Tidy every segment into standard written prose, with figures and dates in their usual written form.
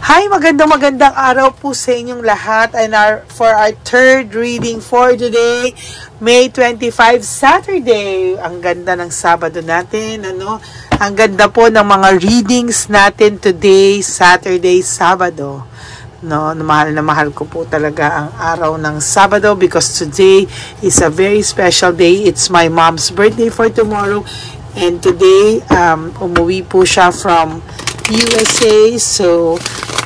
Hi, magandang araw po sa inyong lahat, and for our third reading for today, May 25, Saturday. Ang ganda ng Sabado natin, ano? Ang ganda po ng mga readings natin today, Saturday, Sabado. No, na mahal ko po talaga ang araw ng Sabado because today is a very special day. It's my mom's birthday for tomorrow, and today umuwi po siya from USA, so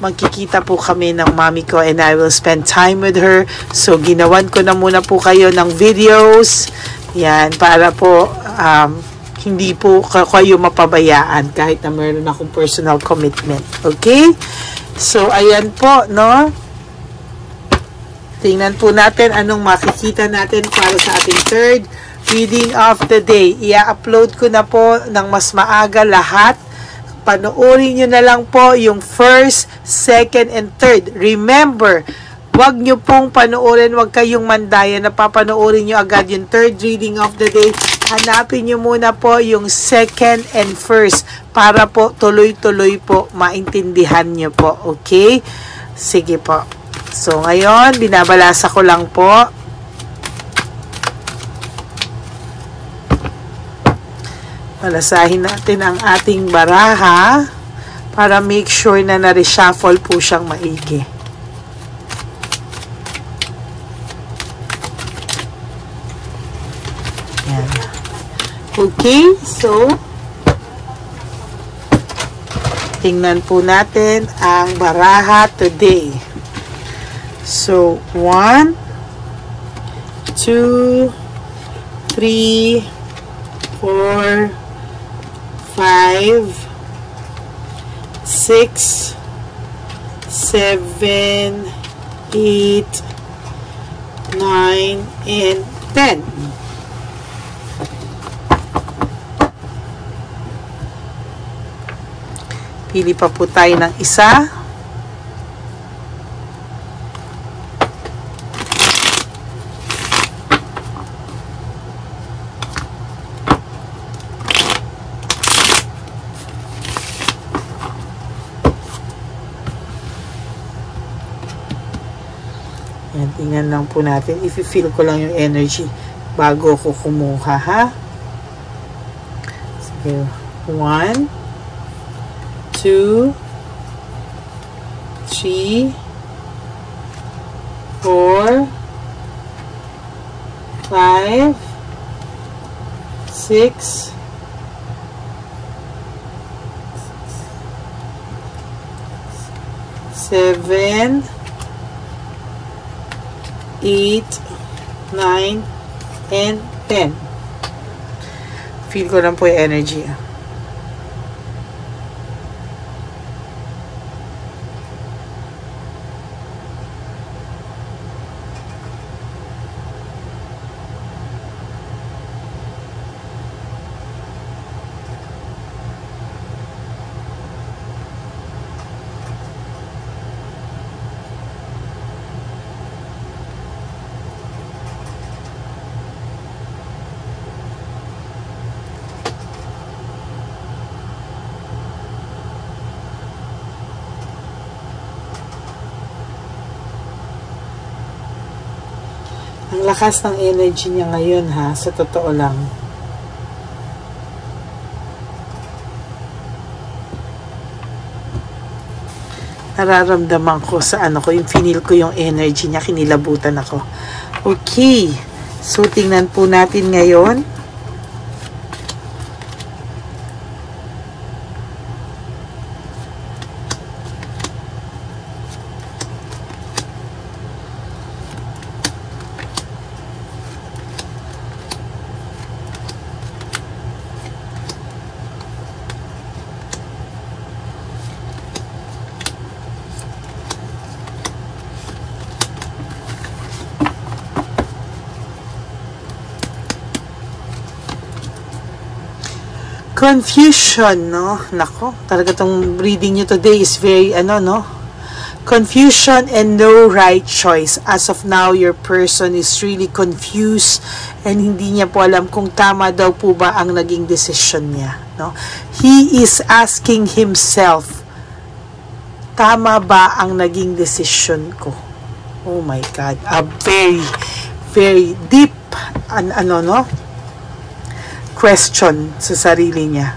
magkikita po kami ng mami ko and I will spend time with her. So ginawan ko na muna po kayo ng videos yan para po hindi po kayo mapabayaan kahit na meron akong personal commitment. Okay, so ayan po, no, tingnan po natin anong makikita natin para sa ating third reading of the day. I-upload ko na po ng mas maaga lahat. Panoorin nyo na lang po yung first, second, and third. Remember, wag nyo pong panoorin, wag kayong mandaya na papanoorin nyo agad yung third reading of the day. Hanapin nyo muna po yung second and first para po tuloy-tuloy po maintindihan nyo po. Okay? Sige po. So, ngayon, binabalasa ko lang po. Malasahin natin ang ating baraha para make sure na na-reshuffle po siyang maigi. Yan. Okay, so tingnan po natin ang baraha today. So, 1, 2, 3, 4, 5, 6, 7, 8, 9, and 10. Pili pa po tayo ng isa. Yan, tingnan lang po natin. If you feel ko lang yung energy bago ko kumuha, ha? Sige. 1, 2, 3, 4, 5, 6, 7, 8, 9, and 10. Feel ko lang po yung energy. Ang lakas ng energy niya ngayon, ha, sa totoo lang. Nararamdaman ko sa ano ko, yung finil ko yung energy niya, kinilabutan ako. Okay, so tingnan po natin ngayon. Confusion, no? Nako, talaga tong reading nyo today is very, no? Confusion and no right choice. As of now, your person is really confused and hindi niya po alam kung tama daw po ba ang naging decision niya, no? He is asking himself tama ba ang naging desisyon ko? Oh my God, a very, very deep, question sa sarili niya.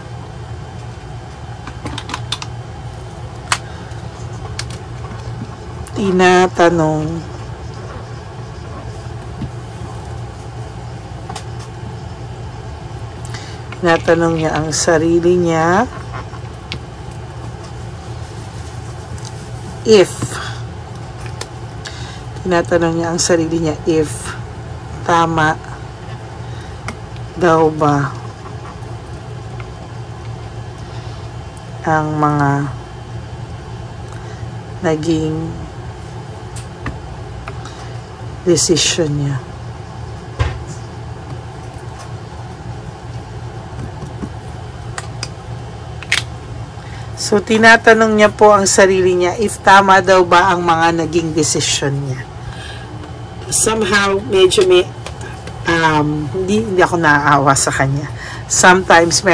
Tinatanong niya ang sarili niya if tama daw ba ang mga naging desisyon niya. So, tinatanong niya po ang sarili niya if tama daw ba ang mga naging desisyon niya. Somehow, medyo may, hindi ako naaawa sa kanya. Sometimes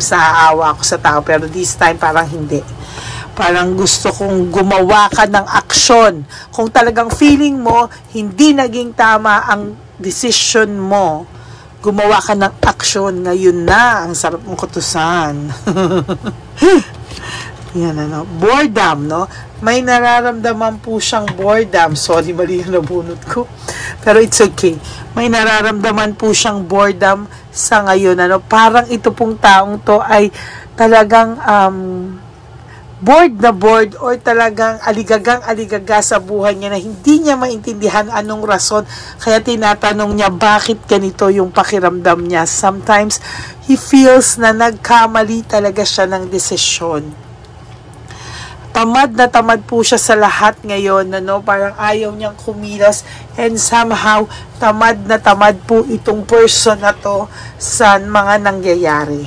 naaawa ako sa tao, pero this time parang hindi. Parang gusto kong gumawa ka ng aksyon. Kung talagang feeling mo, hindi naging tama ang decision mo, gumawa ka ng aksyon. Ngayon na, ang sarap mong kutusan. Yan, boredom, no? May nararamdaman po siyang boredom. Sorry, mali yung nabunot ko. Pero it's okay. May nararamdaman po siyang boredom sa ngayon, Parang ito pong taong to ay talagang, bored na bored or talagang aligagang-aligaga sa buhay niya na hindi niya maintindihan anong rason. Kaya tinatanong niya bakit ganito yung pakiramdam niya. Sometimes, he feels na nagkamali talaga siya ng desisyon. Tamad na tamad po siya sa lahat ngayon, Parang ayaw niyang kumilos and somehow, tamad na tamad po itong person na to sa mga nangyayari,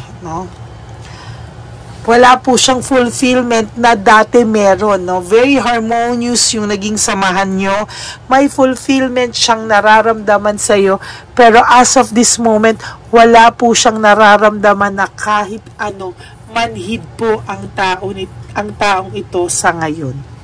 Wala po siyang fulfillment na dati meron, Very harmonious yung naging samahan nyo. May fulfillment siyang nararamdaman sa'yo. Pero as of this moment, wala po siyang nararamdaman na kahit ano, manhid po ang taong ito sa ngayon.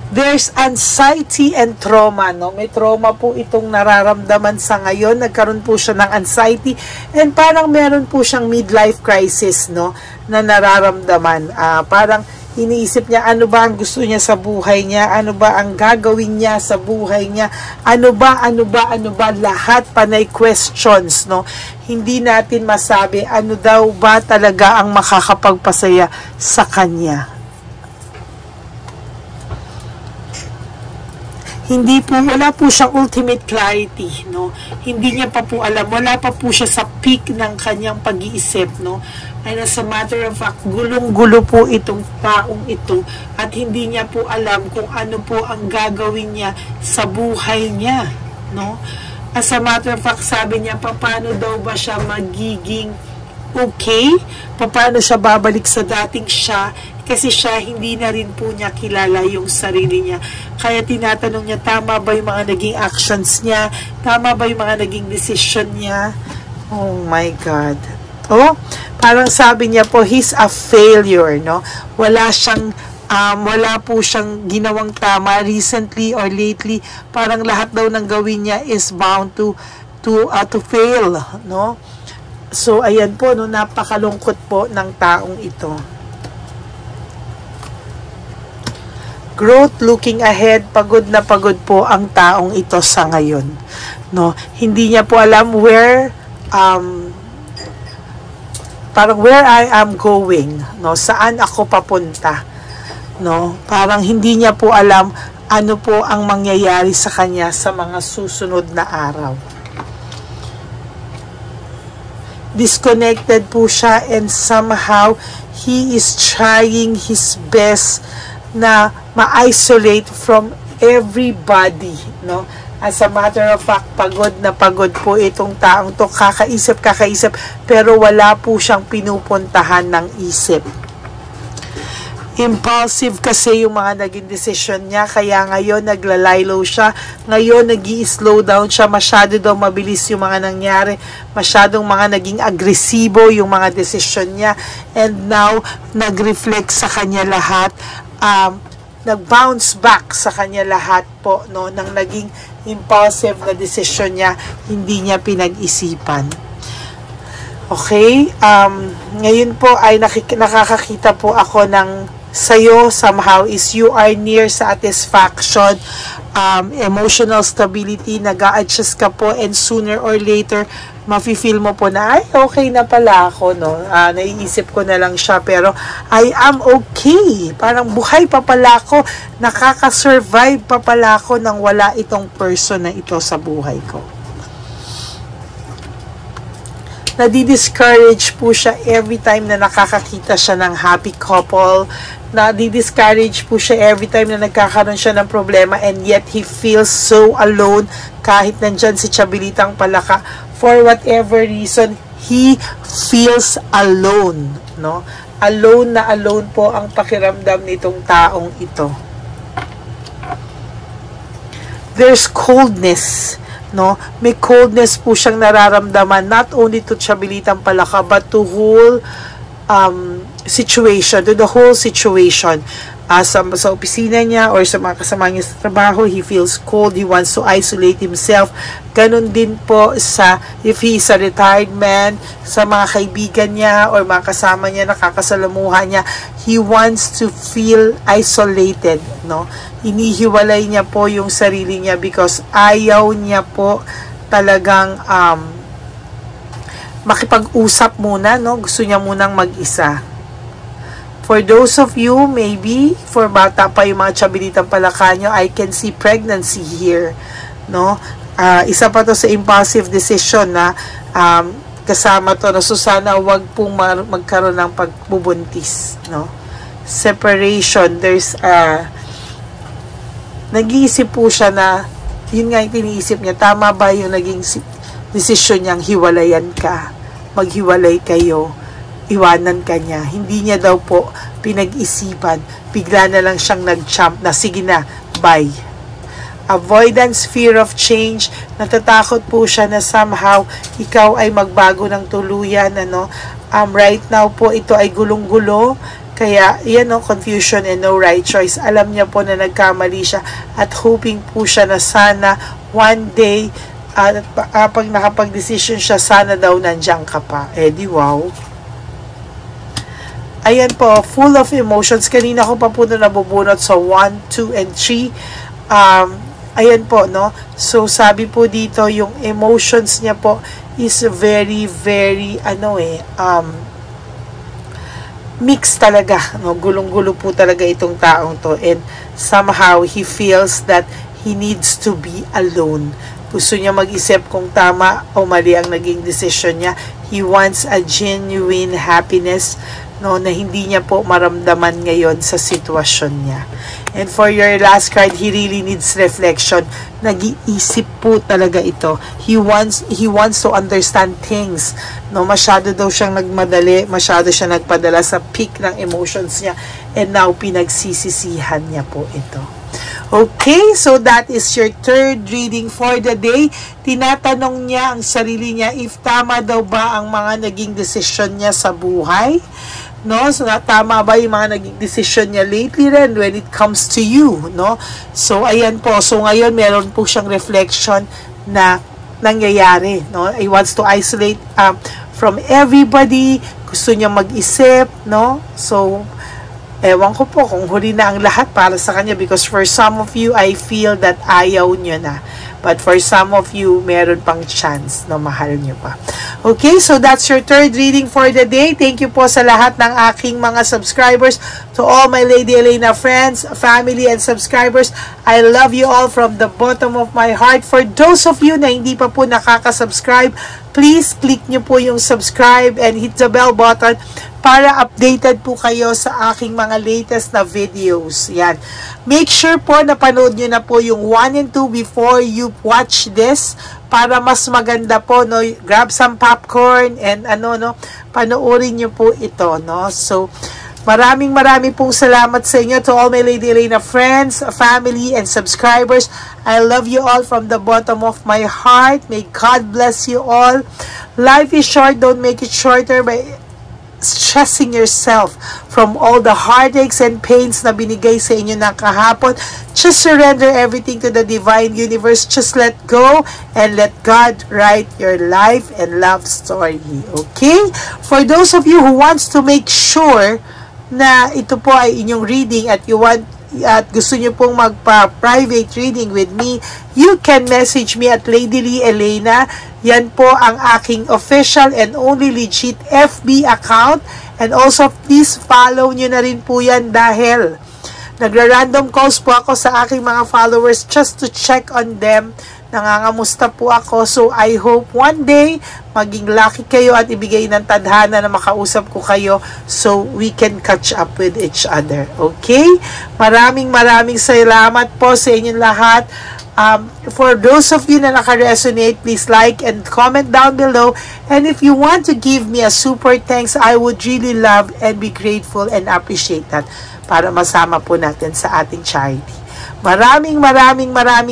There's anxiety and trauma, May trauma po itong nararamdaman sa ngayon. Nagkaroon po siya ng anxiety and parang meron po siyang midlife crisis, na nararamdaman. Parang iniisip niya ano ba ang gusto niya sa buhay niya, ano ba ang gagawin niya sa buhay niya, ano ba, lahat panay questions, Hindi natin masabi ano daw ba talaga ang makakapagpasaya sa kanya. Wala po siyang ultimate clarity, Hindi niya pa po alam, wala pa po siya sa peak ng kanyang pag-iisip, And as a matter of fact, gulong-gulo po itong taong ito at hindi niya po alam kung ano po ang gagawin niya sa buhay niya, As a matter of fact, sabi niya, paano daw ba siya magiging okay? Paano siya babalik sa dating siya? Kasi siya, hindi na rin po niya kilala yung sarili niya. Kaya tinatanong niya, tama ba yung mga naging actions niya? Tama ba yung mga naging decision niya? Oh my God. Parang sabi niya po, he's a failure, Wala po siyang ginawang tama recently or lately. Parang lahat daw ng gawin niya is bound to fail, So, ayan po, napakalungkot po ng taong ito. Growth, looking ahead, pagod na pagod po ang taong ito sa ngayon. Hindi niya po alam where I am going, saan ako papunta, Parang hindi niya po alam ano po ang mangyayari sa kanya sa mga susunod na araw. Disconnected po siya and somehow he is trying his best na ma-isolate from everybody, As a matter of fact, pagod na pagod po itong taong to, kakaisip, pero wala po siyang pinupuntahan ng isip. Impulsive kasi yung mga naging desisyon niya, kaya ngayon naglalaylo siya, ngayon nag-i-slow down siya, masyado daw mabilis yung mga nangyari, masyadong mga naging agresibo yung mga desisyon niya, and now nag-reflect sa kanya lahat, nag-bounce back sa kanya lahat po, no, ng naging impulsive na desisyon niya, hindi niya pinag-isipan. Okay, ngayon po ay nakakakita po ako ng sa'yo somehow is you are near satisfaction, emotional stability, nag-a-adjust ka po, and sooner or later mafe-feel mo po na, ay, okay na pala ako, no? Naiisip ko na lang siya, pero I am okay. Parang buhay pa pala ako, nakaka-survive pa pala ako nang wala itong person na ito sa buhay ko. Nadi-discourage po siya every time na nakakakita siya ng happy couple. Nadi-discourage po siya every time na nagkakaroon siya ng problema, and yet he feels so alone kahit nandyan si Chabelitang Palaka. For whatever reason, he feels alone, no? Alone na alone po ang pakiramdam nitong taong ito. There's coldness, no? May coldness po siyang nararamdaman, not only to Chabelitang Palaka, but to whole situation, to the whole situation. Sa opisina niya or sa mga kasama niya sa trabaho, he feels cold, he wants to isolate himself. Ganon din po sa, if he is a retired man, sa mga kaibigan niya or mga kasama niya, nakakasalamuha niya, he wants to feel isolated, no? Inihiwalay niya po yung sarili niya because ayaw niya po talagang makipag-usap muna, no? Gusto niya munang mag-isa. For those of you, maybe, for bata pa yung mga Chabelitang Palaka nyo, I can see pregnancy here, no? Isa pa to sa impulsive decision na kasama to, no? So, sana wag pong magkaroon ng pagbubuntis, no? Separation, there's nag-iisip po siya na, yun nga yung tiniisip niya, tama ba yung naging decision niyang hiwalayan ka, maghiwalay kayo, iwanan ka niya. Hindi niya daw po pinag-isipan. Bigla na lang siyang nag-jump na, sige na, bye. Avoidance, fear of change. Natatakot po siya na somehow ikaw ay magbago ng tuluyan. Ano? Right now po, ito ay gulong-gulo. Kaya, yan, no, confusion and no right choice. Alam niya po na nagkamali siya at hoping po siya na sana one day, pag nakapag-decision siya, sana daw nandiyan ka pa. Eh, di wow. Ayan po, full of emotions. Kanina ko pa po na nabubunot sa 1, 2, and 3. Ayan po, no? So, sabi po dito, yung emotions niya po is very, very, mixed talaga. No? Gulong-gulo po talaga itong taong to. And somehow, he feels that he needs to be alone. Gusto niya mag-isip kung tama o mali ang naging decision niya. He wants a genuine happiness, no, na hindi niya po maramdaman ngayon sa sitwasyon niya. And for your last card, he really needs reflection. Nag-iisip po talaga ito. He wants to understand things. No, masyado daw siyang nagmadali, masyado siya nagpadala sa peak ng emotions niya, and now pinagsisisihan niya po ito. Okay, so that is your third reading for the day. Tinatanong niya ang sarili niya if tama daw ba ang mga naging desisyon niya sa buhay. No? So, tama ba yung mga naging decision niya lately rin when it comes to you, no? So, ayan po. So, ngayon, meron po siyang reflection na nangyayari, no? He wants to isolate from everybody. Gusto niya mag-isip, no? So, ewan ko po kung huli na ang lahat para sa kanya, because for some of you, I feel that ayaw niyo na. But for some of you, meron pang chance na mahal niyo pa. Okay, so that's your third reading for the day. Thank you po sa lahat ng aking mga subscribers. To all my Lady Elena friends, family, and subscribers, I love you all from the bottom of my heart. For those of you na hindi pa po nakaka-subscribe, please click nyo po yung subscribe and hit the bell button para updated po kayo sa aking mga latest na videos. Yan. Make sure po na panood nyo na po yung 1 and 2 before you watch this para mas maganda po, no? Grab some popcorn and panoorin nyo po ito, no? So, Maraming pong salamat sa inyo to all my Lady Elena friends, family, and subscribers. I love you all from the bottom of my heart. May God bless you all. Life is short. Don't make it shorter by stressing yourself from all the heartaches and pains na binigay sa inyo ng kahapon. Just surrender everything to the divine universe. Just let go and let God write your life and love story. Okay? For those of you who wants to make sure na ito po ay inyong reading at gusto nyo pong magpa-private reading with me, you can message me at Lady Lee Elena. Yan po ang aking official and only legit FB account. And also, please follow nyo na rin po yan dahil nagra-random calls po ako sa aking mga followers just to check on them. Nangangamusta po ako. So, I hope one day, maging lucky kayo at ibigay ng tadhana na makausap ko kayo so we can catch up with each other. Okay? Maraming salamat po sa inyong lahat. For those of you na naka-resonate, please like and comment down below. And if you want to give me a super thanks, I would really love and be grateful and appreciate that para masama po natin sa ating charity. Maraming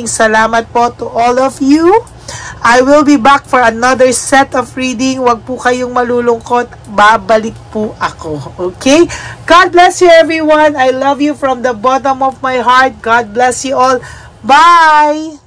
salamat po to all of you. I will be back for another set of reading. Huwag po kayong malulungkot. Babalik po ako. Okay? God bless you everyone. I love you from the bottom of my heart. God bless you all. Bye!